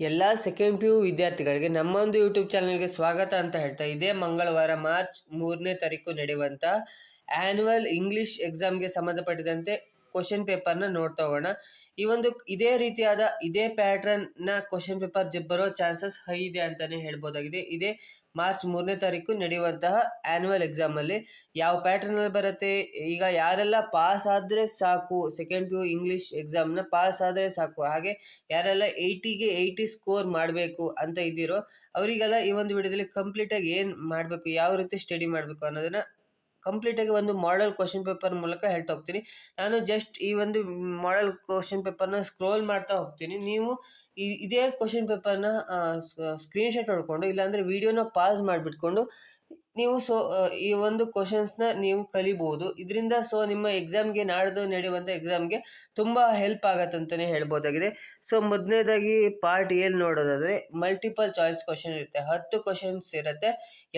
ಎಲ್ಲ second P you ವಿದ್ಯಾರ್ಥಿಗಳಿಗೆ ನಮ್ಮೊಂದು YouTube ಚಾನಲ್ಗೆ ಸ್ವಾಗತ ಅಂತ ಹೇಳ್ತಾ, ಇದೇ ಮಂಗಳವಾರ ಮಾರ್ಚ್ 3ನೇ ತಾರೀಕು ನಡೆಯುವಂಥ ಆ್ಯನ್ಯುವಲ್ ಇಂಗ್ಲೀಷ್ ಎಕ್ಸಾಮ್ಗೆ ಸಂಬಂಧಪಟ್ಟಿದಂತೆ ಕ್ವಶನ್ ಪೇಪರ್ನ ನೋಡ್ತಾ ಹೋಗೋಣ. ಇದೇ ಪ್ಯಾಟ್ರನ್ನ ಕ್ವಶನ್ ಪೇಪರ್ ಬರೋ ಚಾನ್ಸಸ್ ಹೈ ಇದೆ ಅಂತಲೇ ಹೇಳ್ಬೋದಾಗಿದೆ. ಇದೇ ಮಾರ್ಚ್ 3ನೇ ತಾರೀಕು ನಡೆಯುವಂತಹ ಆ್ಯನ್ಯುವಲ್ ಎಕ್ಸಾಮಲ್ಲಿ ಯಾವ ಪ್ಯಾಟ್ರನಲ್ಲಿ ಬರುತ್ತೆ, ಈಗ ಯಾರೆಲ್ಲ ಪಾಸ್ ಆದರೆ ಸಾಕು, ಸೆಕೆಂಡ್ ಪಿ ಯು ಇಂಗ್ಲೀಷ್ ಎಕ್ಸಾಮ್ನ ಪಾಸ್ ಆದರೆ ಸಾಕು, ಹಾಗೆ ಯಾರೆಲ್ಲ 80ಗೆ 80 ಸ್ಕೋರ್ ಮಾಡಬೇಕು ಅಂತ ಇದ್ದೀರೋ ಅವರಿಗೆಲ್ಲ ಈ ಒಂದು ವಿಡಿಯೋದಲ್ಲಿ ಕಂಪ್ಲೀಟಾಗಿ ಏನು ಮಾಡಬೇಕು, ಯಾವ ರೀತಿ ಸ್ಟಡಿ ಮಾಡಬೇಕು ಅನ್ನೋದನ್ನು ಕಂಪ್ಲೀಟಾಗಿ ಒಂದು ಮಾಡೆಲ್ ಕ್ವಶನ್ ಪೇಪರ್ ಮೂಲಕ ಹೇಳ್ತಾ ಹೋಗ್ತೀನಿ. ನಾನು ಜಸ್ಟ್ ಈ ಒಂದು ಮಾಡೆಲ್ ಕ್ವಶನ್ ಪೇಪರ್ನ ಸ್ಕ್ರೋಲ್ ಮಾಡ್ತಾ ಹೋಗ್ತೀನಿ. ನೀವು ಇದೇ ಕ್ವಶನ್ ಪೇಪರ್ನ ಸ್ಕ್ರೀನ್ಶಾಟ್ ಹೊಡ್ಕೊಂಡು, ಇಲ್ಲಾಂದರೆ ವಿಡಿಯೋನ ಪಾಸ್ ಮಾಡಿಬಿಟ್ಕೊಂಡು ನೀವು ಈ ಒಂದು ಕ್ವಶನ್ಸ್ನ ನೀವು ಕಲಿಬೋದು. ಇದರಿಂದ ನಿಮ್ಮ ಎಕ್ಸಾಮ್ಗೆ ನಾಡ್ದು ನಡೆಯುವಂಥ ಎಕ್ಸಾಮ್ಗೆ ತುಂಬ ಹೆಲ್ಪ್ ಆಗತ್ತಂತಲೇ ಹೇಳ್ಬೋದಾಗಿದೆ. ಮೊದಲನೇದಾಗಿ ಪಾರ್ಟ್ ಎಲ್ಲಿ ನೋಡೋದಾದರೆ ಮಲ್ಟಿಪಲ್ ಚಾಯ್ಸ್ ಕ್ವಶನ್ ಇರುತ್ತೆ. 10 ಕ್ವಶನ್ಸ್ ಇರುತ್ತೆ.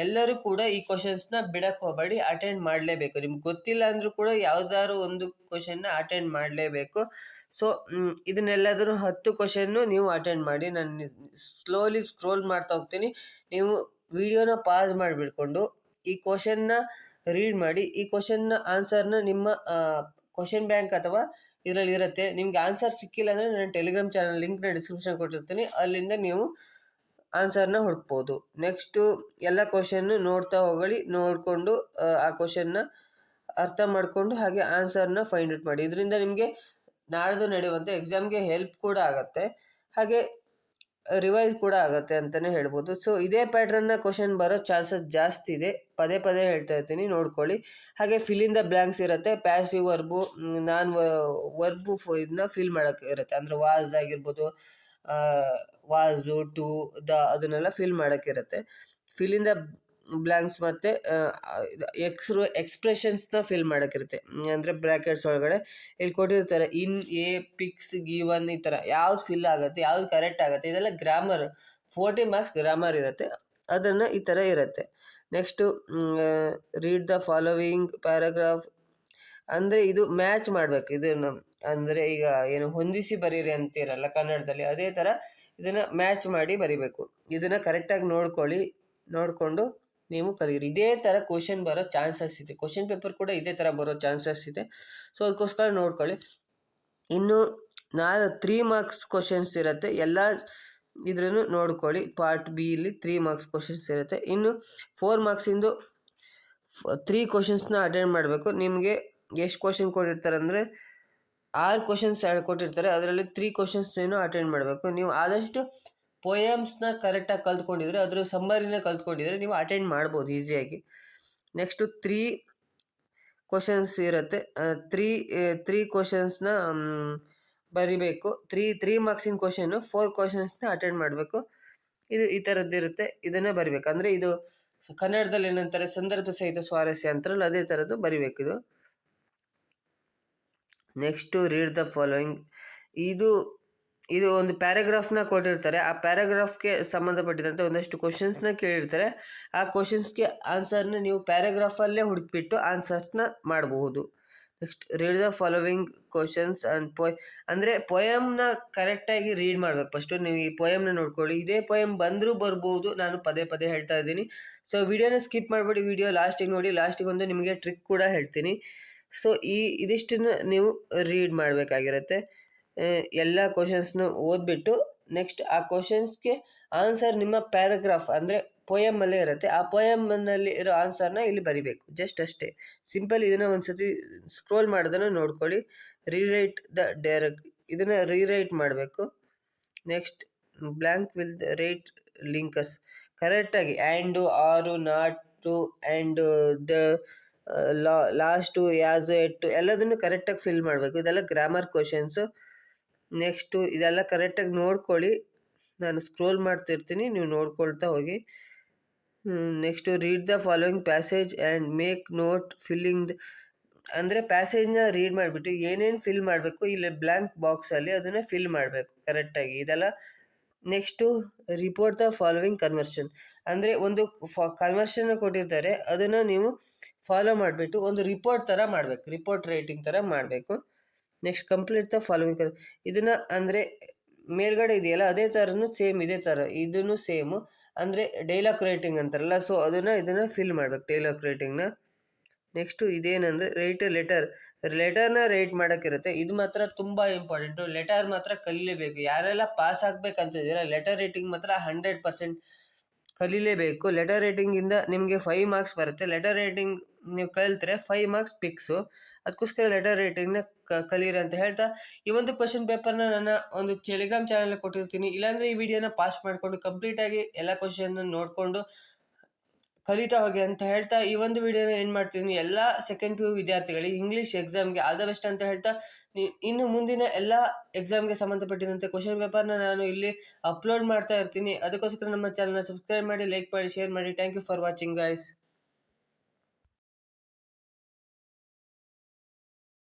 ಎಲ್ಲರೂ ಕೂಡ ಈ ಕ್ವಶನ್ಸ್ನ ಬಿಡಕ್ಕೆ ಹೋಗಬೇಡಿ, ಅಟೆಂಡ್ ಮಾಡಲೇಬೇಕು. ನಿಮ್ಗೆ ಗೊತ್ತಿಲ್ಲ ಅಂದರೂ ಕೂಡ ಯಾವುದಾದ್ರು ಒಂದು ಕ್ವಶನ್ನ ಅಟೆಂಡ್ ಮಾಡಲೇಬೇಕು. ಇದನ್ನೆಲ್ಲದರೂ 10 ಕ್ವಶನ್ನು ನೀವು ಅಟೆಂಡ್ ಮಾಡಿ. ನಾನು ಸ್ಲೋಲಿ ಸ್ಕ್ರೋಲ್ ಮಾಡ್ತಾ ಹೋಗ್ತೀನಿ. ನೀವು ವಿಡಿಯೋನ ಪಾಸ್ ಮಾಡಿಬಿಟ್ಕೊಂಡು ಈ ಕ್ವಶನ್ನ ರೀಡ್ ಮಾಡಿ. ಈ ಕ್ವಶನ್ನ ಆನ್ಸರ್ನ ನಿಮ್ಮ ಕ್ವಶನ್ ಬ್ಯಾಂಕ್ ಅಥವಾ ಇದರಲ್ಲಿ ಇರುತ್ತೆ. ನಿಮ್ಗೆ ಆನ್ಸರ್ ಸಿಕ್ಕಿಲ್ಲ ಅಂದರೆ ನಾನು ಟೆಲಿಗ್ರಾಮ್ ಚಾನಲ್ ಲಿಂಕ್ನ ಡಿಸ್ಕ್ರಿಪ್ಷನ್ ಕೊಟ್ಟಿರ್ತೀನಿ, ಅಲ್ಲಿಂದ ನೀವು ಆನ್ಸರ್ನ ಹುಡುಕ್ಬೋದು. ನೆಕ್ಸ್ಟು ಎಲ್ಲ ಕ್ವಶನ್ನು ನೋಡ್ತಾ ಹೋಗಲಿ, ನೋಡಿಕೊಂಡು ಆ ಕ್ವಶನ್ನ ಅರ್ಥ ಮಾಡಿಕೊಂಡು ಹಾಗೆ ಆನ್ಸರ್ನ ಫೈಂಡ್ ಔಟ್ ಮಾಡಿ. ಇದರಿಂದ ನಿಮಗೆ ನಾಡ್ದು ನಡೆಯುವಂಥ ಎಕ್ಸಾಮ್ಗೆ ಹೆಲ್ಪ್ ಕೂಡ ಆಗುತ್ತೆ, ಹಾಗೆ ರಿವೈಸ್ ಕೂಡ ಆಗುತ್ತೆ ಅಂತಲೇ ಹೇಳ್ಬೋದು. ಇದೇ ಪ್ಯಾಟ್ರನ್ನ ಕ್ವಶನ್ ಬರೋ ಚಾನ್ಸಸ್ ಜಾಸ್ತಿ ಇದೆ. ಪದೇ ಪದೇ ಹೇಳ್ತಾ ಇರ್ತೀನಿ, ನೋಡ್ಕೊಳ್ಳಿ. ಹಾಗೆ ಫಿಲ್ ಇನ್ ದ ಬ್ಲ್ಯಾಂಕ್ಸ್ ಇರುತ್ತೆ. ಪ್ಯಾಸಿವ್ ವರ್ಬು, ವರ್ಬು ಇದನ್ನ ಫಿಲ್ ಮಾಡೋಕ್ಕೆ ಇರುತ್ತೆ. ಅಂದರೆ ವಾಸ್ ಆಗಿರ್ಬೋದು, ವಾಸು, ಟು, ಅದನ್ನೆಲ್ಲ ಫಿಲ್ ಮಾಡೋಕ್ಕಿರುತ್ತೆ. ಫಿಲ್ ಇನ್ ದ ಬ್ಲ್ಯಾಂಕ್ಸ್ ಮತ್ತು ಎಕ್ಸ್ಪ್ರೆಷನ್ಸ್ನ ಫಿಲ್ ಮಾಡೋಕ್ಕಿರುತ್ತೆ. ಅಂದರೆ ಬ್ರ್ಯಾಕೆಟ್ಸ್ ಒಳಗಡೆ ಇಲ್ಲಿ ಕೊಟ್ಟಿರ್ತಾರೆ, ಇನ್, ಎ, ಪಿಕ್ಸ್, ಗಿವನ್, ಈ ಥರ ಯಾವ್ದು ಫಿಲ್ ಆಗುತ್ತೆ, ಯಾವ್ದು ಕರೆಕ್ಟ್ ಆಗುತ್ತೆ, ಇದೆಲ್ಲ ಗ್ರಾಮರ್. 40 ಮಾರ್ಕ್ಸ್ ಗ್ರಾಮರ್ ಇರುತ್ತೆ, ಅದನ್ನು ಈ ಥರ ಇರುತ್ತೆ. Next read the following paragraph. ಅಂದರೆ ಇದು ಮ್ಯಾಚ್ ಮಾಡಬೇಕು. ಇದನ್ನು ಅಂದರೆ ಈಗ ಏನು ಹೊಂದಿಸಿ ಬರೀರಿ ಅಂತೀರಲ್ಲ ಕನ್ನಡದಲ್ಲಿ, ಅದೇ ಥರ ಇದನ್ನು ಮ್ಯಾಚ್ ಮಾಡಿ ಬರಿಬೇಕು. ಇದನ್ನು ಕರೆಕ್ಟಾಗಿ ನೋಡಿಕೊಂಡು ನೀವು ಕಲೀರಿ. ಇದೇ ಥರ ಕ್ವಶನ್ ಬರೋ ಚಾನ್ಸಸ್ ಇದೆ. ಕ್ವಶನ್ ಪೇಪರ್ ಕೂಡ ಇದೇ ಥರ ಬರೋ ಚಾನ್ಸಸ್ ಇದೆ. ಅದಕ್ಕೋಸ್ಕರ ನೋಡ್ಕೊಳ್ಳಿ. ಇನ್ನು 3 ಮಾರ್ಕ್ಸ್ ಕ್ವಶನ್ಸ್ ಇರುತ್ತೆ. ಎಲ್ಲ ಇದ್ರೂ ನೋಡ್ಕೊಳ್ಳಿ. ಪಾರ್ಟ್ ಬಿ ಇಲ್ಲಿ 3 ಮಾರ್ಕ್ಸ್ ಕ್ವಶನ್ಸ್ ಇರುತ್ತೆ. ಇನ್ನು 4 ಮಾರ್ಕ್ಸಿಂದು 3 ಕ್ವಶನ್ಸ್ನ ಅಟೆಂಡ್ ಮಾಡಬೇಕು. ನಿಮಗೆ ಎಷ್ಟು ಕ್ವಶನ್ ಕೊಟ್ಟಿರ್ತಾರೆ ಅಂದರೆ 6 ಕ್ವಶನ್ಸ್ ಕೊಟ್ಟಿರ್ತಾರೆ, ಅದರಲ್ಲಿ 3 ಕ್ವಶನ್ಸ್ನೇನು ಅಟೆಂಡ್ ಮಾಡಬೇಕು. ನೀವು ಆದಷ್ಟು ಪೋಯಮ್ಸ್ನ ಕರೆಕ್ಟಾಗಿ ಕಲ್ತ್ಕೊಂಡಿದ್ರೆ, ಅದರ ಸಮ್ಮರಿನ ಕಲ್ತ್ಕೊಂಡಿದ್ರೆ ನೀವು ಅಟೆಂಡ್ ಮಾಡ್ಬೋದು ಈಸಿಯಾಗಿ. ನೆಕ್ಸ್ಟು 3 ಕ್ವಶನ್ಸ್ ಇರುತ್ತೆ. 3 ಕ್ವಶನ್ಸ್ನ ಬರಿಬೇಕು. 3 ಮಾರ್ಕ್ಸಿನ ಕ್ವಶನ್ನು 4 ಕ್ವಶನ್ಸ್ನ ಅಟೆಂಡ್ ಮಾಡಬೇಕು. ಇದು ಈ ಥರದ್ದಿರುತ್ತೆ. ಇದನ್ನೇ ಬರಿಬೇಕು. ಅಂದರೆ ಇದು ಕನ್ನಡದಲ್ಲಿ ಏನಂತಾರೆ, ಸಂದರ್ಭ ಸಹಿತ ಸ್ವಾರಸ್ಯ ಅಂತಾರಲ್ಲ, ಅದೇ ಥರದ್ದು ಬರಿಬೇಕು ಇದು. Next read the following. ಇದು ಒಂದು ಪ್ಯಾರಾಗ್ರಾಫ್ನ ಕೊಟ್ಟಿರ್ತಾರೆ. ಆ ಪ್ಯಾರಾಗ್ರಾಫ್ಗೆ ಸಂಬಂಧಪಟ್ಟಿದಂತೆ ಒಂದಷ್ಟು ಕ್ವಶನ್ಸ್ನ ಕೇಳಿರ್ತಾರೆ. ಆ ಕ್ವಶನ್ಸ್ಗೆ ಆನ್ಸರ್ನ ನೀವು ಪ್ಯಾರಾಗ್ರಾಫಲ್ಲೇ ಹುಡುಕಿಬಿಟ್ಟು ಆನ್ಸರ್ಸ್ನ ಮಾಡಬಹುದು. Next read the following questions and ಅಂದರೆ ಪೊಯಮ್ನ ಕರೆಕ್ಟಾಗಿ ರೀಡ್ ಮಾಡಬೇಕು. ಫಸ್ಟು ನೀವು ಈ ಪೊಯಮ್ನ ನೋಡ್ಕೊಳ್ಳಿ. ಇದೇ ಪೊಯಮ್ ಬಂದರೂ ಬರ್ಬೋದು, ನಾನು ಪದೇ ಪದೇ ಹೇಳ್ತಾ ಇದ್ದೀನಿ. ವಿಡಿಯೋನ ಸ್ಕಿಪ್ ಮಾಡಿಬಿಡಿ, ವಿಡಿಯೋ ಲಾಸ್ಟಿಗೆ ನೋಡಿ. ಲಾಸ್ಟಿಗೆ ಒಂದು ನಿಮಗೆ ಟ್ರಿಕ್ ಕೂಡ ಹೇಳ್ತೀನಿ. ಇದಿಷ್ಟನ್ನು ನೀವು ರೀಡ್ ಮಾಡಬೇಕಾಗಿರುತ್ತೆ. ಎಲ್ಲ ಕ್ವಶನ್ಸ್ನು ಓದ್ಬಿಟ್ಟು ನೆಕ್ಸ್ಟ್ ಆ ಕ್ವಶನ್ಸ್ಗೆ ಆನ್ಸರ್ ನಿಮ್ಮ ಪ್ಯಾರಾಗ್ರಾಫ್ ಅಂದರೆ ಪೊಯಮಲ್ಲೇ ಇರುತ್ತೆ. ಆ ಪೊಯಮ್ನಲ್ಲಿ ಇರೋ ಆನ್ಸರ್ನ ಇಲ್ಲಿ ಬರಿಬೇಕು, ಜಸ್ಟ್ ಅಷ್ಟೇ. ಸಿಂಪಲ್. ಇದನ್ನು ಒಂದು ಸತಿ ಸ್ಕ್ರೋಲ್ ಮಾಡೋದನ್ನು ನೋಡ್ಕೊಳ್ಳಿ. ರೀರೈಟ್ ದ ಡೈರೆಕ್ಟ್, ಇದನ್ನು ರೀರೈಟ್ ಮಾಡಬೇಕು. ನೆಕ್ಸ್ಟ್ ಬ್ಲ್ಯಾಂಕ್ ವಿಲ್ ರೈಟ್ ಲಿಂಕಸ್ ಕರೆಕ್ಟಾಗಿ. ಆ್ಯಂಡು, ಆರು, ನಾಟು, ಆ್ಯಂಡ್ ದ, ಲಾಸ್ಟು, ಯಾಸು, ಎಟ್ಟು ಎಲ್ಲದನ್ನು ಕರೆಕ್ಟಾಗಿ ಫಿಲ್ ಮಾಡಬೇಕು. ಇದೆಲ್ಲ ಗ್ರಾಮರ್ ಕ್ವಶನ್ಸು. ನೆಕ್ಸ್ಟು ಇದೆಲ್ಲ ಕರೆಕ್ಟಾಗಿ ನೋಡ್ಕೊಳ್ಳಿ. ನಾನು ಸ್ಕ್ರೋಲ್ ಮಾಡ್ತಿರ್ತೀನಿ, ನೀವು ನೋಡ್ಕೊಳ್ತಾ ಹೋಗಿ. Next read the following passage and make note filling. ಅಂದರೆ ಪ್ಯಾಸೇಜ್ನ ರೀಡ್ ಮಾಡಿಬಿಟ್ಟು ಏನೇನು ಫಿಲ್ ಮಾಡಬೇಕು ಇಲ್ಲಿ ಬ್ಲ್ಯಾಂಕ್ ಬಾಕ್ಸಲ್ಲಿ ಅದನ್ನು ಫಿಲ್ ಮಾಡಬೇಕು ಕರೆಕ್ಟಾಗಿ. ಇದೆಲ್ಲ. Next report the following conversion. ಅಂದರೆ ಒಂದು ಕನ್ವರ್ಷನ್ನ ಕೊಟ್ಟಿರ್ತಾರೆ, ಅದನ್ನು ನೀವು ಫಾಲೋ ಮಾಡಿಬಿಟ್ಟು ಒಂದು ರಿಪೋರ್ಟ್ ಥರ ಮಾಡಬೇಕು, ರಿಪೋರ್ಟ್ ರೈಟಿಂಗ್ ಥರ ಮಾಡಬೇಕು. Next complete the following. ಇದನ್ನು ಅಂದರೆ ಮೇಲ್ಗಡೆ ಇದೆಯಲ್ಲ ಅದೇ ಥರನೂ ಸೇಮ್ ಇದೇ ಥರ ಇದೂ ಸೇಮು, ಅಂದರೆ ಡೈಲಾಗ್ ರೈಟಿಂಗ್ ಅಂತಾರಲ್ಲ, ಸೊ ಇದನ್ನು ಫಿಲ್ ಮಾಡ್ಬೇಕು ಡೈಲಾಗ್ ರೈಟಿಂಗ್ನ. ನೆಕ್ಸ್ಟು ಇದೇನಂದರೆ ಲೆಟರ್ನ ರೈಟ್ ಮಾಡೋಕ್ಕಿರುತ್ತೆ. ಇದು ಮಾತ್ರ ತುಂಬ ಇಂಪಾರ್ಟೆಂಟು. ಲೆಟರ್ ಮಾತ್ರ ಕಲೀಲೇಬೇಕು. ಯಾರೆಲ್ಲ ಪಾಸ್ ಆಗಬೇಕಂತಿದ್ದೀರಾ ಲೆಟರ್ ರೈಟಿಂಗ್ ಮಾತ್ರ 100% ಕಲೀಲೇಬೇಕು. ಲೆಟರ್ ರೈಟಿಂಗಿಂದ ನಿಮಗೆ 5 ಮಾರ್ಕ್ಸ್ ಬರುತ್ತೆ. ಲೆಟರ್ ರೈಟಿಂಗ್ ನೀವು ಕಲಿತ್ರೆ 5 ಮಾರ್ಕ್ಸ್ ಫಿಕ್ಸು. ಅದಕ್ಕೋಸ್ಕರ ಲೆಟರ್ ರೈಟಿಂಗ್ನ ಕಲೀರಿ ಅಂತ ಹೇಳ್ತಾ ಈ ಒಂದು ಕ್ವಶನ್ ಪೇಪರ್ನ ನನ್ನ ಒಂದು ಟೆಲಿಗ್ರಾಮ್ ಚಾನಲ್ಗೆ ಕೊಟ್ಟಿರ್ತೀನಿ. ಇಲ್ಲಾಂದರೆ ಈ ವಿಡಿಯೋನ ಪಾಸ್ ಮಾಡಿಕೊಂಡು ಕಂಪ್ಲೀಟಾಗಿ ಎಲ್ಲ ಕ್ವಶನ್ನ ನೋಡಿಕೊಂಡು ಕಲಿತಾ ಹೋಗಿ ಅಂತ ಹೇಳ್ತಾ ಈ ಒಂದು ವಿಡಿಯೋನ ಏನು ಮಾಡ್ತೀನಿ, ಎಲ್ಲ ಸೆಕೆಂಡ್ PU ವಿದ್ಯಾರ್ಥಿಗಳಿಗೆ ಇಂಗ್ಲೀಷ್ ಎಕ್ಸಾಮ್ಗೆ ಆಲ್ ದ ಬೆಸ್ಟ್ ಅಂತ ಹೇಳ್ತಾ ಇನ್ನು ಮುಂದಿನ ಎಲ್ಲ ಎಕ್ಸಾಮ್ಗೆ ಸಂಬಂಧಪಟ್ಟಿರುವಂಥ ಕ್ವಶನ್ ಪೇಪರ್ನ ನಾನು ಇಲ್ಲಿ ಅಪ್ಲೋಡ್ ಮಾಡ್ತಾ ಇರ್ತೀನಿ. ಅದಕ್ಕೋಸ್ಕರ ನಮ್ಮ ಚಾನಲ್ನ ಸಬ್ಸ್ಕ್ರೈಬ್ ಮಾಡಿ, ಲೈಕ್ ಮಾಡಿ, ಶೇರ್ ಮಾಡಿ. Thank you for watching guys.